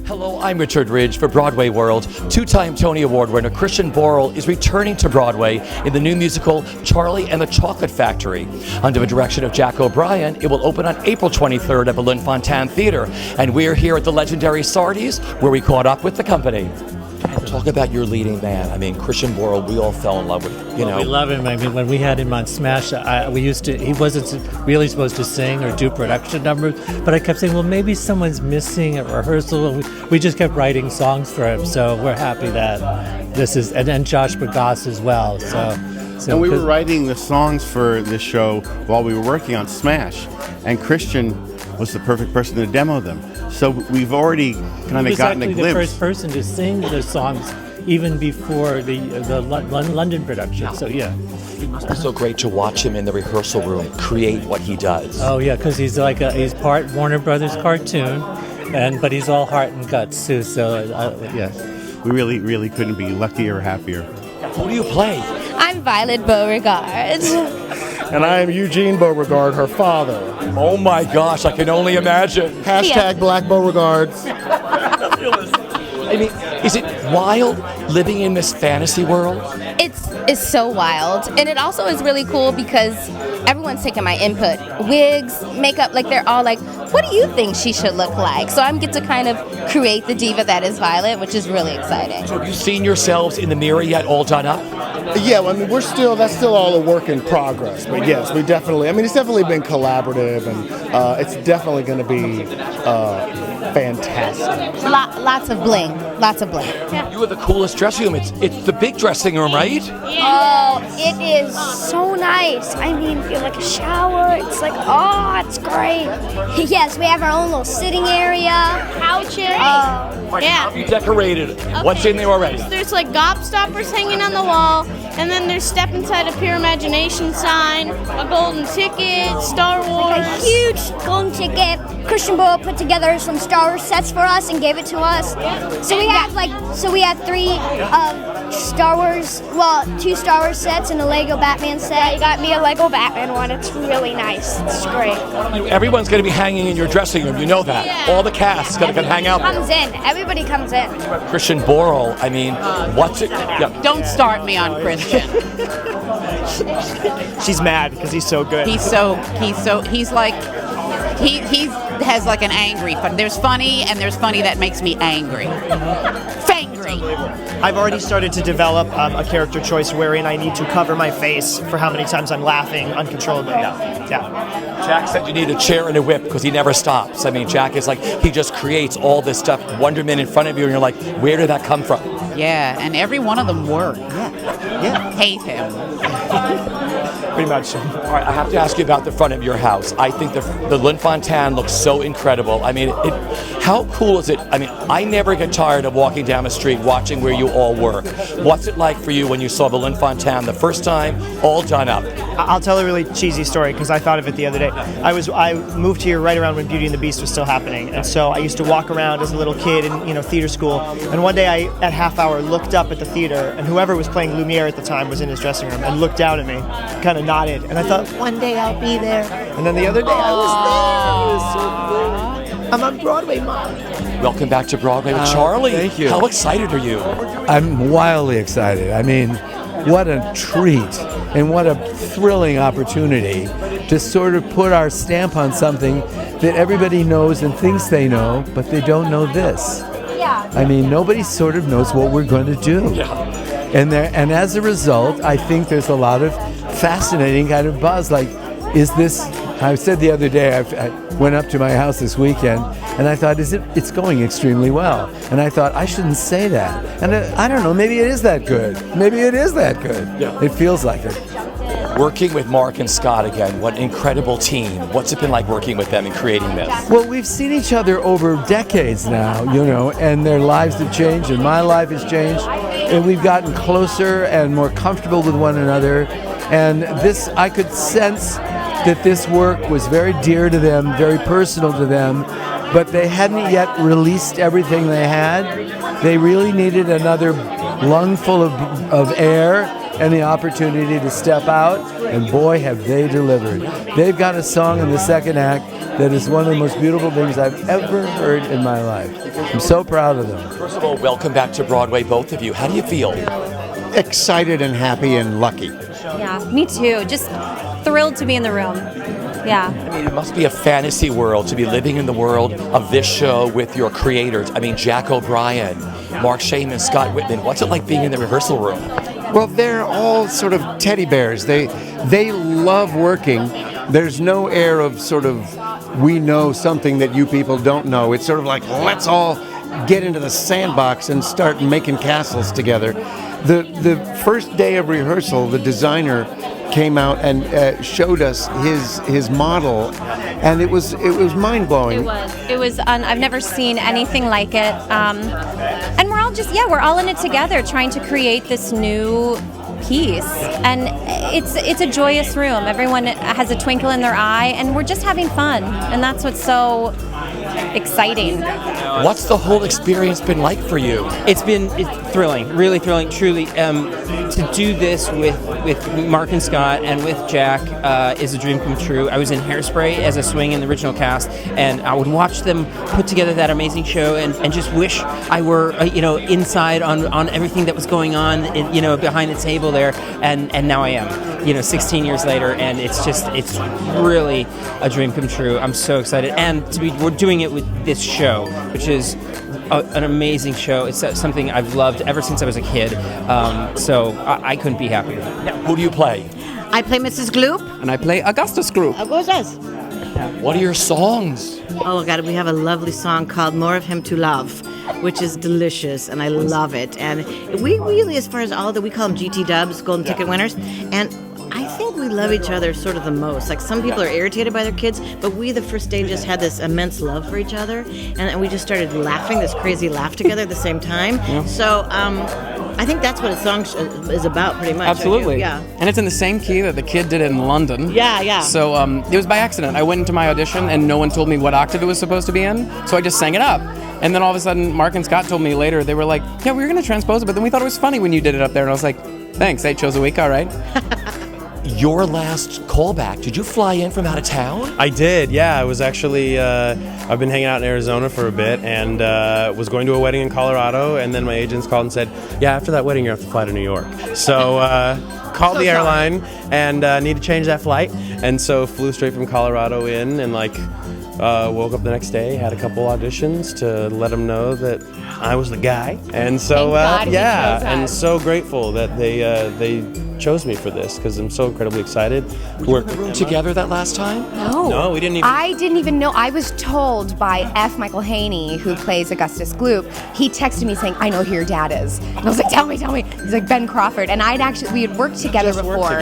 Hello, I'm Richard Ridge for BroadwayWorld. Two-time Tony Award winner Christian Borle is returning to Broadway in the new musical Charlie and the Chocolate Factory. Under the direction of Jack O'Brien, it will open on April 23rd at the Lunt-Fontanne Theater. And we're here at the legendary Sardi's, where we caught up with the company. Talk about your leading man. I mean, Christian Borle, we all fell in love with, you know. We love him. I mean, when we had him on Smash, he wasn't really supposed to sing or do production numbers, but I kept saying, well, maybe someone's missing at rehearsal. We just kept writing songs for him, so we're happy that this is, and then Josh Bagas as well. So and we were writing the songs for this show while we were working on Smash, and Christian was the perfect person to demo them. So we've already kind of gotten a glimpse. He was actually the first person to sing the songs even before the London production. So yeah. It must be so great to watch him in the rehearsal room create what he does. Oh yeah, because he's part Warner Brothers cartoon, but he's all heart and guts too. So yeah. We really couldn't be luckier or happier. Who do you play? I'm Violet Beauregard. And I am Eugene Beauregard, her father. Oh my gosh, I can only imagine. Hashtag Black Beauregards. I mean, is it wild living in this fantasy world? It's so wild. And it also is really cool because everyone's taking my input. Wigs, makeup, they're all like, what do you think she should look like? So I get to kind of create the diva that is Violet, which is really exciting. So have you seen yourselves in the mirror yet, all done up? Yeah, well, I mean, that's still all a work in progress. But yes, it's definitely been collaborative, and it's definitely going to be fantastic. Lots of bling. Yeah. You are the coolest dressing room. It's the big dressing room, right? Oh, it is so nice. I mean, you have like a shower. It's like, it's great. Yes, we have our own little sitting area, couches. How you decorated it? Okay. What's in there already? There's like gobstoppers hanging on the wall, and then there's Step Inside a Pure Imagination sign, a golden ticket, Star Wars. A huge golden ticket. Christian Borle put together some Star Wars sets for us and gave it to us. So we had three Star Wars, two Star Wars sets and a Lego Batman set. Yeah, you got me a Lego Batman one. It's really nice. It's great. Everyone's going to be hanging in your dressing room. You know that. Yeah. All the cast is going to come hang out there. Everybody comes in. Christian Borle, I mean, what's it? Yeah. Don't start me on Christian. She's mad because he's so good. He has like an angry fun. There's funny and there's funny that makes me angry. Fangry. I've already started to develop a character choice wherein I need to cover my face for how many times I'm laughing uncontrollably. Yeah. Jack said you need a chair and a whip because he never stops. I mean, Jack is he just creates all this stuff, wonderment in front of you, and you're like, where did that come from? Yeah, and every one of them work. Yeah. Hate him. Pretty much. All right, I have to ask you about the front of your house. I think the Lunt-Fontanne looks so incredible. I mean, how cool is it? I mean, I never get tired of walking down the street watching where you all work. What's it like for you when you saw the Lunt-Fontanne the first time, all done up? I'll tell a really cheesy story because I thought of it the other day. I moved here right around when Beauty and the Beast was still happening, and so I used to walk around as a little kid in theater school. And one day I, at half hour, looked up at the theater, and whoever was playing Lumiere at the time was in his dressing room and looked down at me, kind of nodded, and I thought, one day I'll be there. And then the other day I was there. It was so cool. I'm on Broadway, Mom. Welcome back to Broadway with Charlie. Thank you. How excited are you? I'm wildly excited. I mean, what a treat and what a thrilling opportunity to sort of put our stamp on something that everybody knows and thinks they know, but they don't know this. I mean, nobody sort of knows what we're going to do. And as a result, I think there's a lot of fascinating kind of buzz. Is this? I said the other day, I went up to my house this weekend, and I thought, it's going extremely well. And I thought, I shouldn't say that. And I don't know, maybe it is that good. Maybe it is that good. Yeah. It feels like it. Working with Mark and Scott again, what an incredible team. What's it been like working with them and creating this? Well, we've seen each other over decades now, and their lives have changed, and my life has changed, and we've gotten closer and more comfortable with one another. And I could sense that this work was very dear to them, very personal to them, but they hadn't yet released everything they had. They really needed another lungful of air and the opportunity to step out, and boy, have they delivered. They've got a song in the second act that is one of the most beautiful things I've ever heard in my life. I'm so proud of them. First of all, welcome back to Broadway, both of you. How do you feel? Excited and happy and lucky. Yeah, me too. Just thrilled to be in the room. Yeah. I mean, it must be a fantasy world to be living in the world of this show with your creators. I mean, Jack O'Brien, Mark Shaman, Scott Whitman. What's it like being in the rehearsal room? Well, they're all sort of teddy bears. They love working. There's no air of sort of, we know something that you people don't know. It's sort of like, let's all get into the sandbox and start making castles together. The first day of rehearsal, the designer came out and showed us his model, and it was mind-blowing. It was I've never seen anything like it, and we're all in it together, trying to create this new piece, and it's a joyous room. Everyone has a twinkle in their eye, and we're just having fun, and that's what's so exciting. What's the whole experience been like for you? It's thrilling, really thrilling, truly. To do this with Mark and Scott and with Jack is a dream come true. I was in Hairspray as a swing in the original cast, and I would watch them put together that amazing show and just wish I were inside on everything that was going on behind the table there, and now I am 16 years later, and it's really a dream come true. I'm so excited, and we're doing it with this show, which is an amazing show. It's something I've loved ever since I was a kid, so I couldn't be happier. Who do you play? I play Mrs. Gloop. And I play Augustus Gloop. What are your songs? Oh God, we have a lovely song called More of Him to Love, which is delicious, and I love it. And we really, as far as all that, we call them GT dubs, golden ticket winners, and I think we love each other sort of the most. Like, some people are irritated by their kids, but we, the first day, just had this immense love for each other, and we just started laughing, this crazy laugh together at the same time. Yeah. So I think that's what a song is about, pretty much. Absolutely. Yeah. And it's in the same key that the kid did in London. Yeah. So it was by accident. I went into my audition and no one told me what octave it was supposed to be in, so I just sang it up. And then all of a sudden, Mark and Scott told me later, they were like, yeah, we were going to transpose it, but then we thought it was funny when you did it up there. And I was like, thanks, 8 shows a week, all right. Your last callback, did you fly in from out of town? I did, yeah. I was actually, I've been hanging out in Arizona for a bit, and was going to a wedding in Colorado, and then my agents called and said, yeah, after that wedding you have to fly to New York. So called the airline and need to change that flight, and so flew straight from Colorado in, and woke up the next day, had a couple auditions to let them know that I was the guy, and so and so grateful that they chose me for this, because I'm so incredibly excited. Were you in the room together that last time? No, we didn't even. I didn't even know. I was told by F. Michael Haney, who plays Augustus Gloop. He texted me saying, "I know who your dad is," and I was like, "Tell me." He's like, Ben Crawford, and we had worked together before,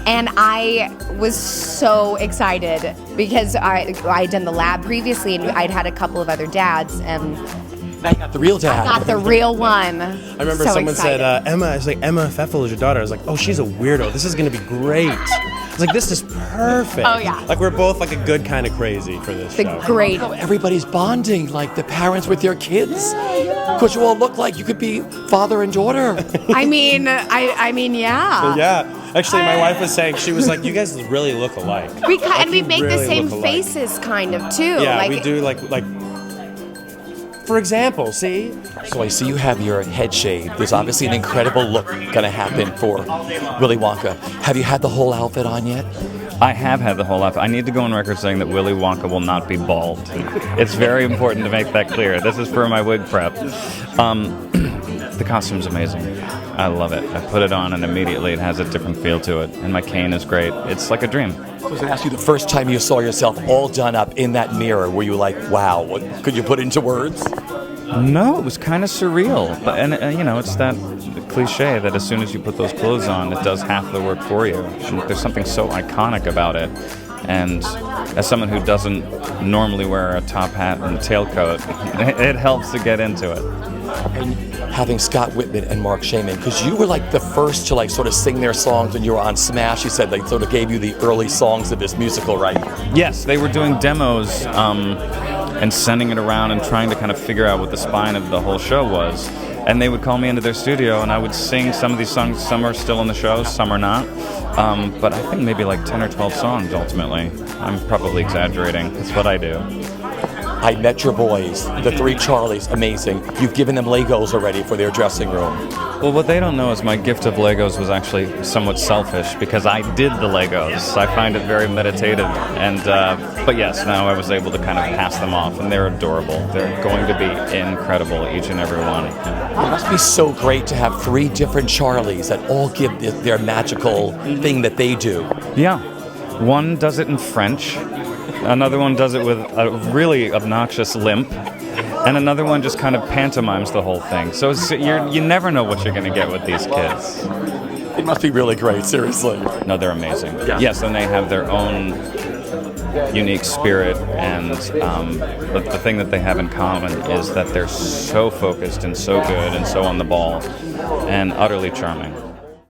and I was so excited because I had done the lab previously, and I'd had a couple of other dads, and now you got the real dad. I got the real one. I remember someone said, Emma, I was like, Emma Pfeffel is your daughter. I was like, oh, she's a weirdo. This is going to be great. I was like, this is perfect. Oh, yeah. Like, we're both like a good kind of crazy for this show. Great. Everybody's bonding, like the parents with their kids. Because you all look like you could be father and daughter. I mean, yeah. Yeah. Actually, my wife was saying, she was like, you guys really look alike. We make the same faces, kind of, too. Yeah, we do, like, for example, see? So I see you have your head shaved. There's obviously an incredible look going to happen for Willy Wonka. Have you had the whole outfit on yet? I have had the whole outfit. I need to go on record saying that Willy Wonka will not be bald. It's very important to make that clear. This is for my wig prep. The costume's amazing. I love it. I put it on and immediately it has a different feel to it. And my cane is great. It's like a dream. I was going to ask you, the first time you saw yourself all done up in that mirror, were you like, wow, what could you put into words? No, it was kind of surreal. But and it's that cliche that as soon as you put those clothes on, it does half the work for you. And there's something so iconic about it. And as someone who doesn't normally wear a top hat and a tailcoat, it helps to get into it. And having Scott Whitman and Mark Shaman, because you were like the first to like sort of sing their songs when you were on Smash. You said they sort of gave you the early songs of this musical, right? Yes, they were doing demos and sending it around and trying to kind of figure out what the spine of the whole show was. And they would call me into their studio, and I would sing some of these songs. Some are still in the show, some are not. But I think maybe like 10 or 12 songs ultimately. I'm probably exaggerating. It's what I do. I met your boys, the three Charlies, amazing. You've given them Legos already for their dressing room. Well, what they don't know is my gift of Legos was actually somewhat selfish because I did the Legos. I find it very meditative, and but yes, now I was able to kind of pass them off, and they're adorable. They're going to be incredible, each and every one. It must be so great to have three different Charlies that all give their magical thing that they do. Yeah, one does it in French. Another one does it with a really obnoxious limp, and another one just kind of pantomimes the whole thing. So you never know what you're going to get with these kids. It must be really great, seriously. No, they're amazing. Yeah. Yes, and they have their own unique spirit, and the thing that they have in common is that they're so focused and so good and so on the ball and utterly charming.